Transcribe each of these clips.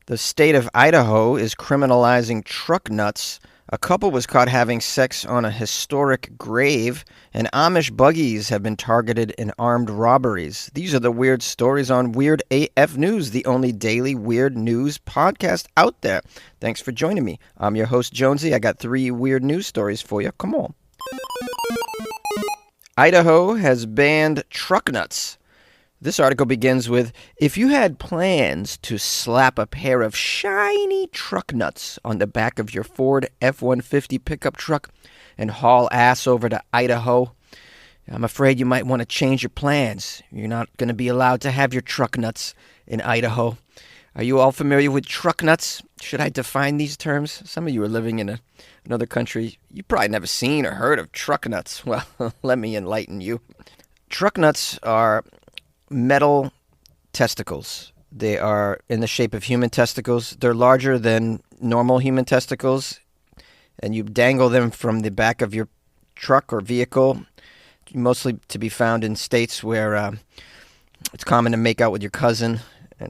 The state of Idaho is criminalizing truck nuts. A couple was caught having sex on a historic grave, and Amish buggies have been targeted in armed robberies. These are the weird stories on Weird AF News, the only daily weird news podcast out there. Thanks for joining me. I'm your host, Jonesy. I got 3 weird news stories for you. Come on. Idaho has banned truck nuts. This article begins with, if you had plans to slap a pair of shiny truck nuts on the back of your Ford F-150 pickup truck and haul ass over to Idaho, I'm afraid you might want to change your plans. You're not going to be allowed to have your truck nuts in Idaho. Are you all familiar with truck nuts? Should I define these terms? Some of you are living in another country. You've probably never seen or heard of truck nuts. Well, let me enlighten you. Truck nuts are metal testicles. They are in the shape of human testicles. They're larger than normal human testicles, and you dangle them from the back of your truck or vehicle, mostly to be found in states where it's common to make out with your cousin. All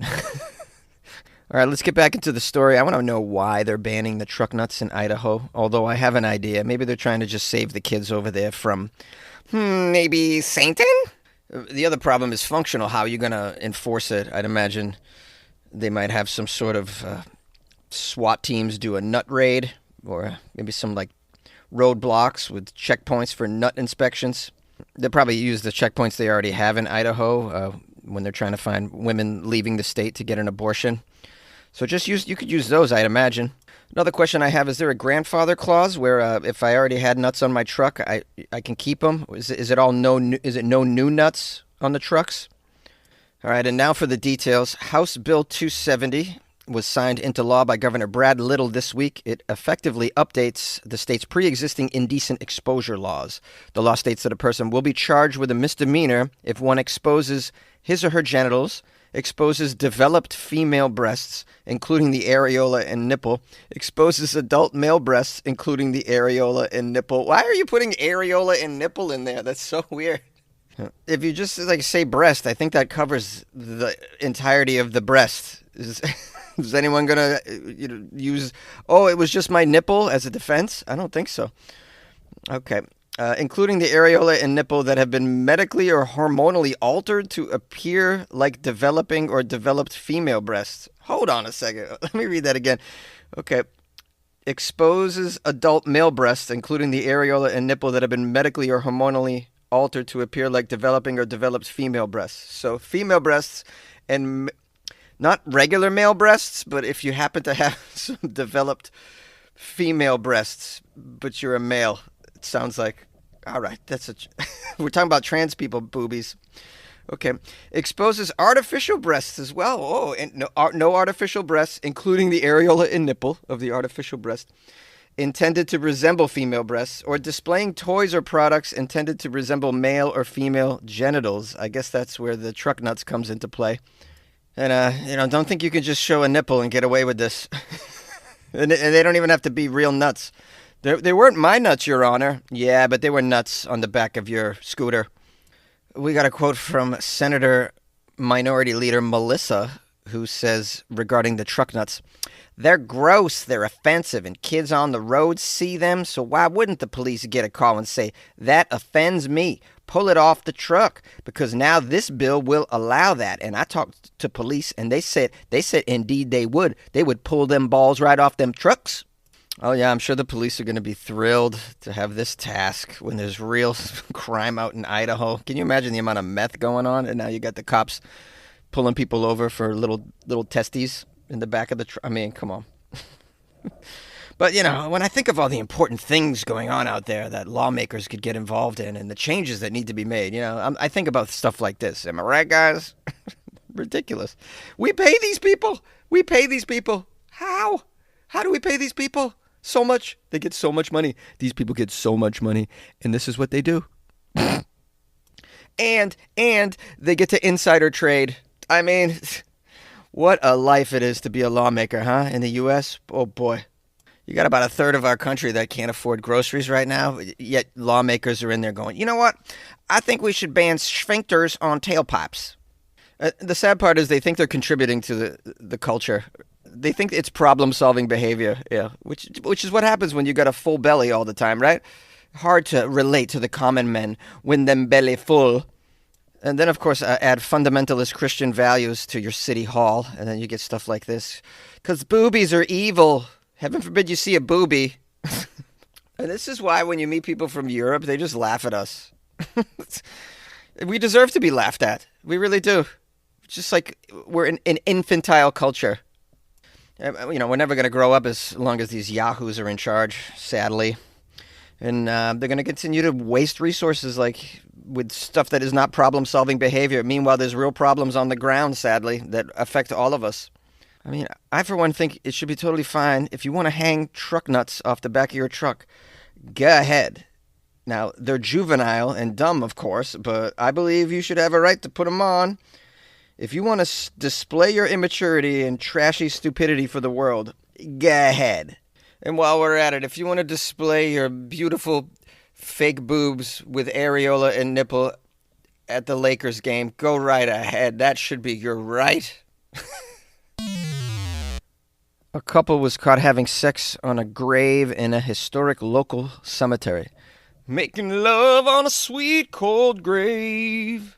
right, let's get back into the story. I want to know why they're banning the truck nuts in Idaho, although I have an idea. Maybe they're trying to just save the kids over there from, maybe Satan? The other problem is functional. How are you going to enforce it? I'd imagine they might have some sort of SWAT teams do a nut raid, or maybe some like roadblocks with checkpoints for nut inspections. They'll probably use the checkpoints they already have in Idaho when they're trying to find women leaving the state to get an abortion. So you could use those, I'd imagine. Another question I have, is there a grandfather clause where if I already had nuts on my truck, I can keep them? Is it no new nuts on the trucks? All right, and now for the details. House Bill 270 was signed into law by Governor Brad Little this week. It effectively updates the state's pre-existing indecent exposure laws. The law states that a person will be charged with a misdemeanor if one exposes his or her genitals, exposes developed female breasts, including the areola and nipple, exposes adult male breasts, including the areola and nipple. Why are you putting areola and nipple in there? That's so weird. If you just say breast, I think that covers the entirety of the breast. Is anyone going to use, it was just my nipple as a defense? I don't think so. Okay. Including the areola and nipple that have been medically or hormonally altered to appear like developing or developed female breasts. Hold on a second. Let me read that again. Okay. Exposes adult male breasts, including the areola and nipple that have been medically or hormonally altered to appear like developing or developed female breasts. So female breasts and not regular male breasts, but if you happen to have some developed female breasts, but you're a male, it sounds like, all right, we're talking about trans people boobies. Okay. Exposes artificial breasts as well. Oh, and no artificial breasts, including the areola and nipple of the artificial breast, intended to resemble female breasts, or displaying toys or products intended to resemble male or female genitals. I guess that's where the truck nuts comes into play. And, don't think you can just show a nipple and get away with this. and they don't even have to be real nuts. They weren't my nuts, Your Honor. Yeah, but they were nuts on the back of your scooter. We got a quote from Senator Minority Leader Melissa, who says regarding the truck nuts, they're gross, they're offensive, and kids on the road see them, so why wouldn't the police get a call and say, that offends me, pull it off the truck, because now this bill will allow that. And I talked to police, and they said indeed they would. They would pull them balls right off them trucks. Oh, yeah, I'm sure the police are going to be thrilled to have this task when there's real crime out in Idaho. Can you imagine the amount of meth going on? And now you got the cops pulling people over for little testes in the back of the truck. I mean, come on. But, when I think of all the important things going on out there that lawmakers could get involved in and the changes that need to be made, I think about stuff like this. Am I right, guys? Ridiculous. We pay these people. How? How do we pay these people? So much. They get so much money. These people get so much money, and this is what they do. and they get to insider trade. I mean, what a life it is to be a lawmaker, huh? In the U.S. Oh, boy. You got about a third of our country that can't afford groceries right now, yet lawmakers are in there going, you know what? I think we should ban sphincters on tailpipes. The sad part is they think they're contributing to the culture. They think it's problem-solving behavior, yeah, which is what happens when you got a full belly all the time, right? Hard to relate to the common men when them belly full. And then, of course, add fundamentalist Christian values to your city hall, and then you get stuff like this. Because boobies are evil. Heaven forbid you see a boobie. And this is why when you meet people from Europe, they just laugh at us. We deserve to be laughed at. We really do. It's just like we're an infantile culture. We're never going to grow up as long as these yahoos are in charge, sadly. And they're going to continue to waste resources like with stuff that is not problem-solving behavior. Meanwhile, there's real problems on the ground, sadly, that affect all of us. I mean, I, for one, think it should be totally fine if you want to hang truck nuts off the back of your truck. Go ahead. Now, they're juvenile and dumb, of course, but I believe you should have a right to put them on. If you want to display your immaturity and trashy stupidity for the world, go ahead. And while we're at it, if you want to display your beautiful fake boobs with areola and nipple at the Lakers game, go right ahead. That should be your right. A couple was caught having sex on a grave in a historic local cemetery. Making love on a sweet cold grave.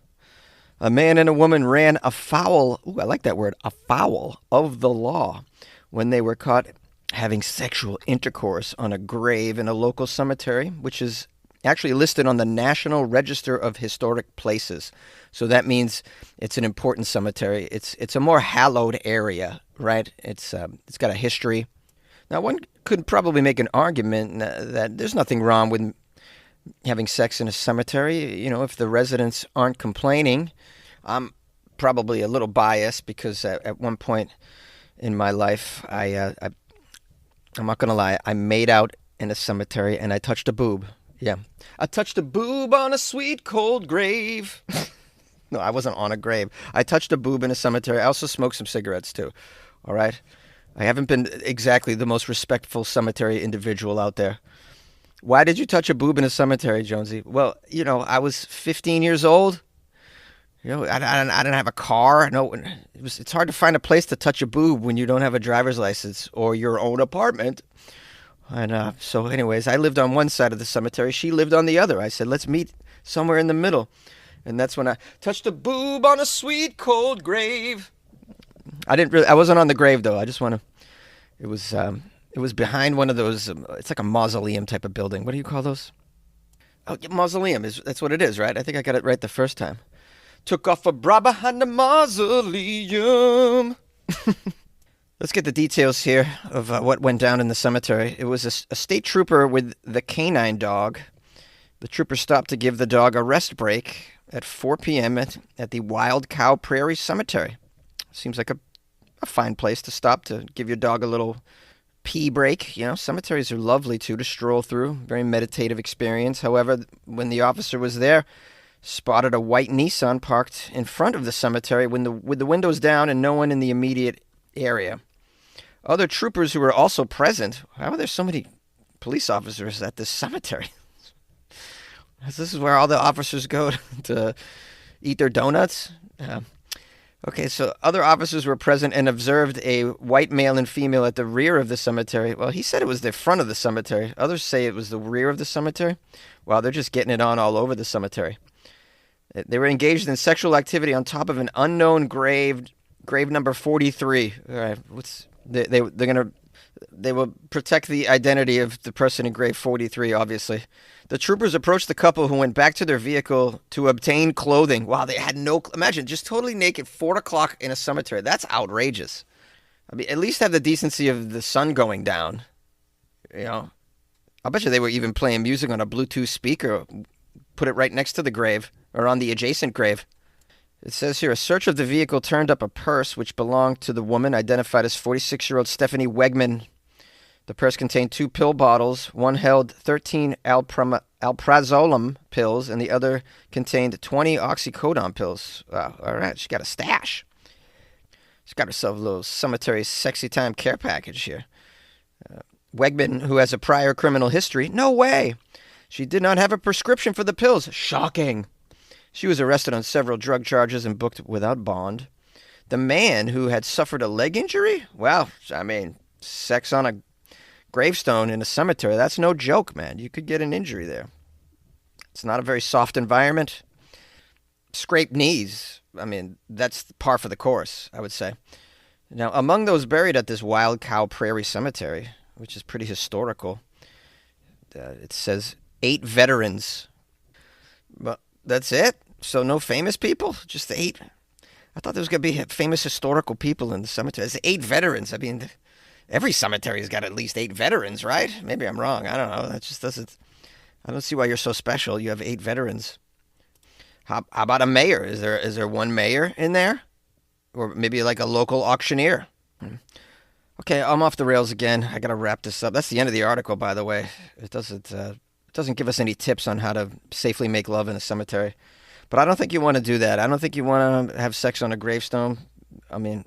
A man and a woman ran afoul, I like that word, afoul of the law when they were caught having sexual intercourse on a grave in a local cemetery, which is actually listed on the National Register of Historic Places. So that means it's an important cemetery. It's a more hallowed area, right? It's got a history. Now, one could probably make an argument that there's nothing wrong with having sex in a cemetery, if the residents aren't complaining. I'm probably a little biased because at one point in my life, I'm not going to lie, I made out in a cemetery and I touched a boob. Yeah. I touched a boob on a sweet cold grave. No, I wasn't on a grave. I touched a boob in a cemetery. I also smoked some cigarettes too. All right? I haven't been exactly the most respectful cemetery individual out there. Why did you touch a boob in a cemetery, Jonesy? Well, I was 15 years old. I didn't have a car. No, it's hard to find a place to touch a boob when you don't have a driver's license or your own apartment. And so anyways, I lived on one side of the cemetery. She lived on the other. I said, let's meet somewhere in the middle. And that's when I touched a boob on a sweet cold grave. I wasn't on the grave though. It was behind one of those, it's like a mausoleum type of building. What do you call those? Oh, mausoleum, that's what it is, right? I think I got it right the first time. Took off a bra behind the mausoleum. Let's get the details here of what went down in the cemetery. It was a state trooper with the canine dog. The trooper stopped to give the dog a rest break at 4 p.m. at the Wild Cow Prairie Cemetery. Seems like a fine place to stop to give your dog a little pee break. Cemeteries are lovely, too, to stroll through. Very meditative experience. However, when the officer was there, spotted a white Nissan parked in front of the cemetery with the windows down and no one in the immediate area. Other troopers who were also present. How are there so many police officers at this cemetery? This is where all the officers go to eat their donuts. Okay, so other officers were present and observed a white male and female at the rear of the cemetery. Well, he said it was the front of the cemetery. Others say it was the rear of the cemetery. Wow, they're just getting it on all over the cemetery. They were engaged in sexual activity on top of an unknown grave number 43. All right, they will protect the identity of the person in grave 43, obviously. The troopers approached the couple who went back to their vehicle to obtain clothing. Wow, they had imagine, just totally naked, 4 o'clock in a cemetery. That's outrageous. I mean, at least have the decency of the sun going down. I'll bet you they were even playing music on a Bluetooth speaker, put it right next to the grave, or on the adjacent grave. It says here, a search of the vehicle turned up a purse which belonged to the woman identified as 46-year-old Stephanie Wegman. The purse contained 2 pill bottles. One held 13 alprazolam pills, and the other contained 20 oxycodone pills. Wow, all right, she got a stash. She's got herself a little cemetery sexy time care package here. Wegman, who has a prior criminal history. No way! She did not have a prescription for the pills. Shocking! She was arrested on several drug charges and booked without bond. The man who had suffered a leg injury? Well, I mean, sex on a gravestone in a cemetery, that's no joke, man. You could get an injury there. It's not a very soft environment. Scraped knees, I mean, that's par for the course, I would say. Now, among those buried at this Wild Cow Prairie Cemetery, which is pretty historical, it says 8 veterans. But that's it? So no famous people? Just 8? I thought there was going to be famous historical people in the cemetery. It's 8 veterans. I mean, every cemetery's got at least 8 veterans, right? Maybe I'm wrong. I don't know. That just doesn't... I don't see why you're so special. You have 8 veterans. How about a mayor? Is there one mayor in there? Or maybe like a local auctioneer? Okay, I'm off the rails again. I got to wrap this up. That's the end of the article, by the way. It doesn't give us any tips on how to safely make love in a cemetery. But I don't think you want to do that. I don't think you want to have sex on a gravestone. I mean,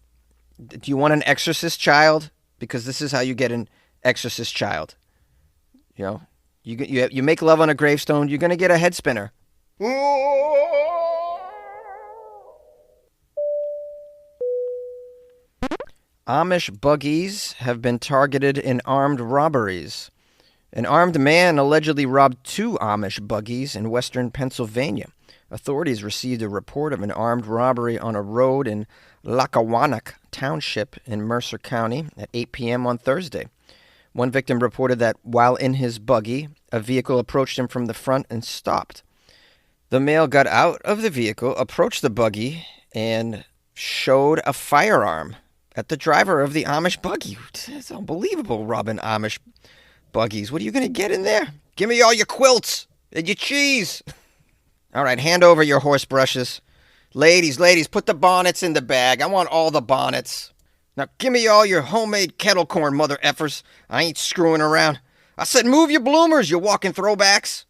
do you want an exorcist child? Because this is how you get an exorcist child. You know, you make love on a gravestone, you're going to get a head spinner. Amish buggies have been targeted in armed robberies. An armed man allegedly robbed 2 Amish buggies in western Pennsylvania. Authorities received a report of an armed robbery on a road in Lackawannock Township in Mercer County at 8 p.m. on Thursday. One victim reported that while in his buggy, a vehicle approached him from the front and stopped. The male got out of the vehicle, approached the buggy, and showed a firearm at the driver of the Amish buggy. It's unbelievable, robbing Amish buggies. What are you going to get in there? Give me all your quilts and your cheese. All right, hand over your horse brushes. Ladies, put the bonnets in the bag. I want all the bonnets. Now give me all your homemade kettle corn, mother effers. I ain't screwing around. I said move your bloomers, you walking throwbacks.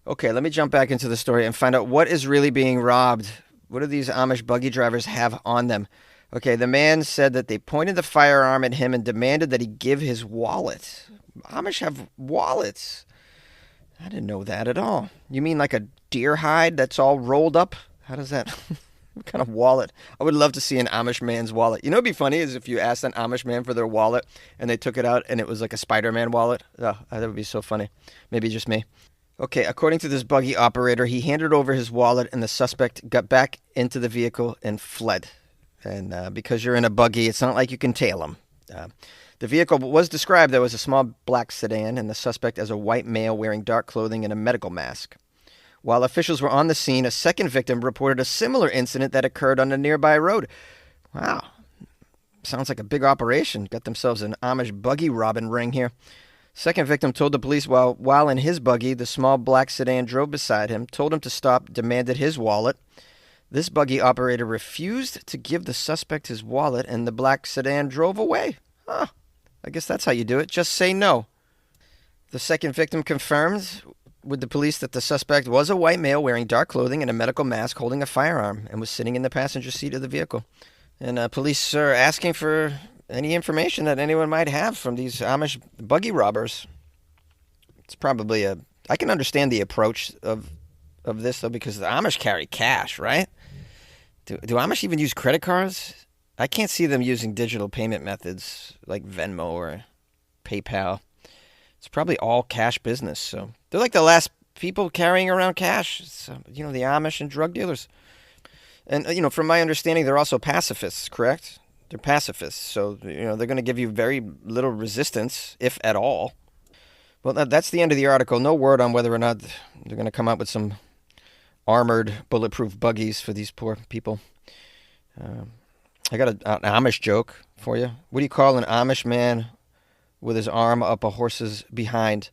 Okay, let me jump back into the story and find out what is really being robbed. What do these Amish buggy drivers have on them? Okay, the man said that they pointed the firearm at him and demanded that he give his wallet. Amish have wallets. I didn't know that at all. You mean like a deer hide that's all rolled up? How does that... What kind of wallet? I would love to see an Amish man's wallet. You know what would be funny is if you asked an Amish man for their wallet and they took it out and it was like a Spider-Man wallet. Oh, that would be so funny. Maybe just me. Okay, according to this buggy operator, he handed over his wallet and the suspect got back into the vehicle and fled. And because you're in a buggy, it's not like you can tail him. The vehicle was described, though, as a small black sedan and the suspect as a white male wearing dark clothing and a medical mask. While officials were on the scene, a second victim reported a similar incident that occurred on a nearby road. Wow. Sounds like a big operation. Got themselves an Amish buggy robbing ring here. Second victim told the police while in his buggy, the small black sedan drove beside him, told him to stop, demanded his wallet. This buggy operator refused to give the suspect his wallet, and the black sedan drove away. Huh. I guess that's how you do it. Just say no. The second victim confirmed with the police that the suspect was a white male wearing dark clothing and a medical mask holding a firearm and was sitting in the passenger seat of the vehicle. And police are asking for any information that anyone might have from these Amish buggy robbers. It's probably I can understand the approach of this, though, because the Amish carry cash, right? Do Amish even use credit cards? I can't see them using digital payment methods like Venmo or PayPal. It's probably all cash business, so they're like the last people carrying around cash. So, the Amish and drug dealers. And, from my understanding, they're also pacifists, correct? They're pacifists, so, they're going to give you very little resistance, if at all. Well, that's the end of the article. No word on whether or not they're going to come up with some armored, bulletproof buggies for these poor people. I got an Amish joke for you. What do you call an Amish man with his arm up a horse's behind?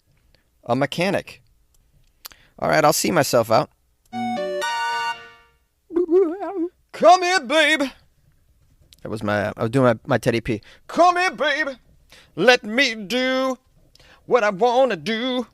A mechanic. All right, I'll see myself out. Come here, babe. I was doing my Teddy P. Come here, babe. Let me do what I want to do.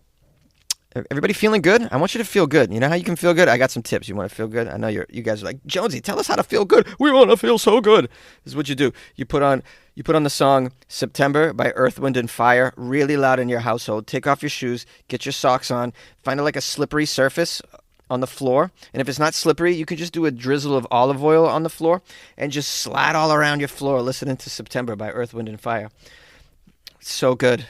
Everybody feeling good? I want you to feel good. You know how you can feel good? I got some tips. You want to feel good? I know you guys are like, Jonesy, tell us how to feel good. We want to feel so good. This is what you do. You put on the song September by Earth, Wind, and Fire really loud in your household. Take off your shoes. Get your socks on. Find like a slippery surface on the floor. And if it's not slippery, you can just do a drizzle of olive oil on the floor and just slide all around your floor listening to September by Earth, Wind, and Fire. It's so good.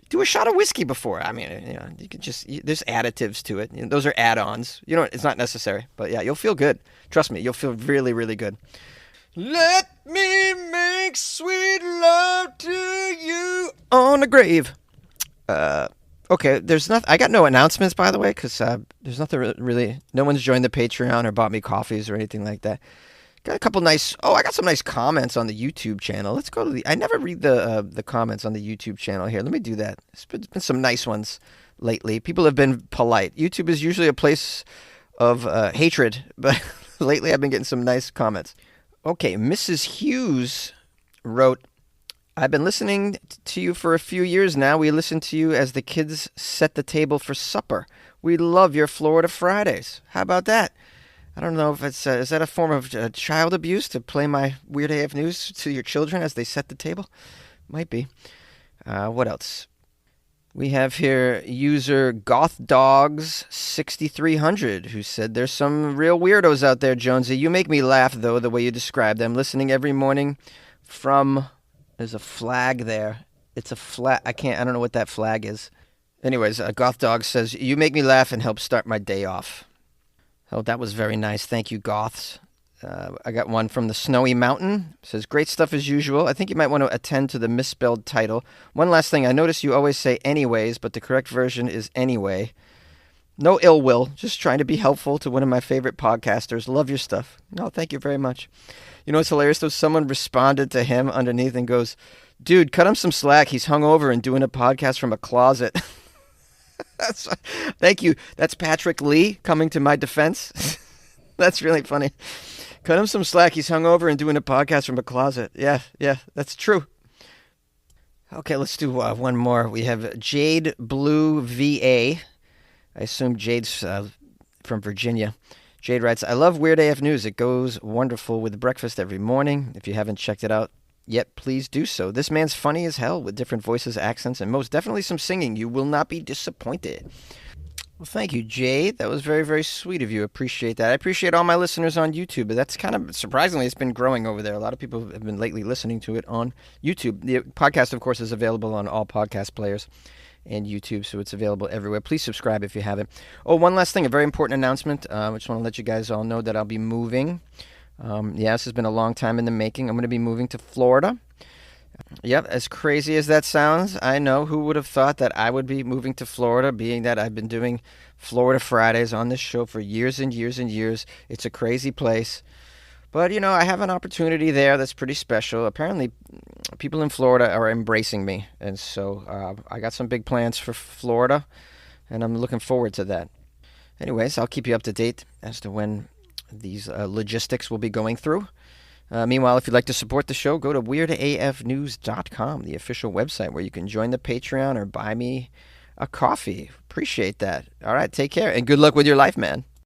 Do a shot of whiskey before. I mean, you can there's additives to it. Those are add-ons. It's not necessary. But yeah, you'll feel good. Trust me, you'll feel really, really good. Let me make sweet love to you on the grave. Okay, I got no announcements, by the way, because there's nothing really. No one's joined the Patreon or bought me coffees or anything like that. Got a couple nice. Oh, I got some nice comments on the YouTube channel. Let's go to I never read the comments on the YouTube channel here. Let me do that. There's been some nice ones lately. People have been polite. YouTube is usually a place of hatred, but lately I've been getting some nice comments. Okay, Mrs. Hughes wrote, I've been listening to you for a few years now. We listen to you as the kids set the table for supper. We love your Florida Fridays. How about that? I don't know if it's, is that a form of child abuse to play my Weird AF News to your children as they set the table? Might be. What else? We have here user GothDogs6300 who said, there's some real weirdos out there, Jonesy. You make me laugh, though, the way you describe them. Listening every morning from... There's a flag there. It's a flag. I don't know what that flag is. Anyways, GothDog says, you make me laugh and help start my day off. Oh, that was very nice. Thank you, Goths. I got one from the Snowy Mountain. It says, great stuff as usual. I think you might want to attend to the misspelled title. One last thing. I notice you always say anyways, but the correct version is anyway. No ill will. Just trying to be helpful to one of my favorite podcasters. Love your stuff. No, thank you very much. You know what's hilarious, though? Someone responded to him underneath and goes, dude, cut him some slack. He's hungover and doing a podcast from a closet. Thank you. That's Patrick Lee coming to my defense. That's really funny. Cut him some slack. He's hungover and doing a podcast from a closet. Yeah, that's true. Okay, let's do one more. We have Jade Blue VA. I assume Jade's from Virginia. Jade writes, I love Weird AF News. It goes wonderful with breakfast every morning. If you haven't checked it out yet, please do so. This man's funny as hell with different voices, accents, and most definitely some singing. You will not be disappointed. Well, thank you, Jade. That was very, very sweet of you. Appreciate that. I appreciate all my listeners on YouTube. But that's kind of surprisingly, it's been growing over there. A lot of people have been lately listening to it on YouTube. The podcast, of course, is available on all podcast players and YouTube, so it's available everywhere. Please subscribe if you haven't. Oh, one last thing, a very important announcement. I just want to let you guys all know that I'll be moving. This has been a long time in the making. I'm going to be moving to Florida. Yep, as crazy as that sounds, I know. Who would have thought that I would be moving to Florida, being that I've been doing Florida Fridays on this show for years and years and years. It's a crazy place. But, I have an opportunity there that's pretty special. Apparently, people in Florida are embracing me. And so I got some big plans for Florida, and I'm looking forward to that. Anyways, I'll keep you up to date as to when these logistics will be going through. Meanwhile, if you'd like to support the show, go to weirdafnews.com, the official website where you can join the Patreon or buy me a coffee. Appreciate that. All right, take care, and good luck with your life, man.